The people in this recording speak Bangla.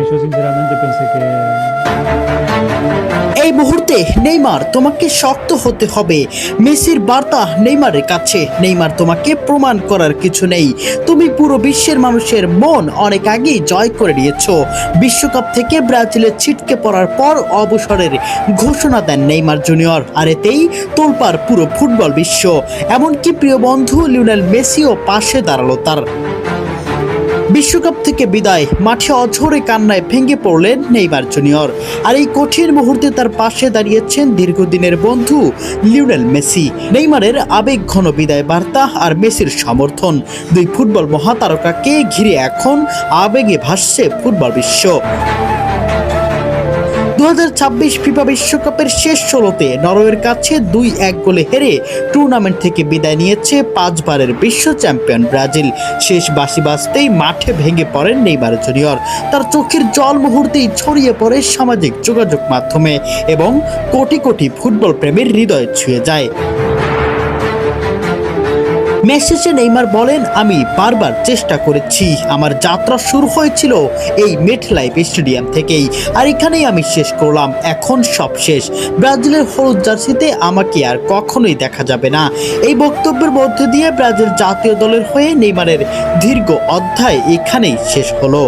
sinceramente pensé que এই মুহূর্তে নেইমার তোমাকে শক্ত হতে হবে। মেসির বার্তা নেইমারের কাছে, নেইমার তোমাকে প্রমাণ করার কিছু নেই। তুমি পুরো বিশ্বের মানুষের মন অনেক আগেই জয় করে নিয়েছো। বিশ্বকাপ থেকে ব্রাজিলের ছিটকে পড়ার পর অবসরের ঘোষণা দেন নেইমার জুনিয়র, আর এতেই তোলপাড় পুরো ফুটবল বিশ্ব। এমনকি প্রিয় বন্ধু লিওনেল মেসিও পাশে দাঁড়ালো তার। বিশ্বকাপ থেকে বিদায়, মাঠে অঝরে কান্নায় ভেঙে পড়লেন নেইমার জুনিয়র। আর এই কঠিন মুহূর্তে তার পাশে দাঁড়িয়েছেন দীর্ঘদিনের বন্ধু লিওনেল মেসি। নেইমারের আবেগঘন বিদায় বার্তা আর মেসির সমর্থন, দুই ফুটবল মহাতারকাকে ঘিরে এখন আবেগে ভাসছে ফুটবল বিশ্ব। 2026 ফিফা বিশ্বকাপের শেষ 16তে নরওয়ের কাছে 2-1 গোলে হেরে টুর্নামেন্ট থেকে বিদায় নিয়েছে 5 বারের বিশ্ব চ্যাম্পিয়ন ব্রাজিল। শেষ বাঁশি বাজতেই মাঠে ভেঙে পড়েন নেইমার জুনিয়র। তার চোখের জল মুহূর্তেই ছড়িয়ে পড়ে সামাজিক যোগাযোগ মাধ্যমে এবং কোটি কোটি ফুটবল প্রেমীর হৃদয় ছুঁয়ে যায়। মেসেজে নেইমার বলেন, আমি বারবার চেষ্টা করেছি, আমার যাত্রা শুরু হয়েছিল এই মেটলাইফ স্টেডিয়াম থেকেই, আর এখানেই আমি শেষ করলাম। এখন সব শেষ। ব্রাজিলের হলুদ জার্সিতে আমাকে আর কখনোই দেখা যাবে না। এই বক্তব্যের মধ্যে দিয়ে ব্রাজিল জাতীয় দলের হয়ে নেইমারের দীর্ঘ অধ্যায় এখানেই শেষ হলো।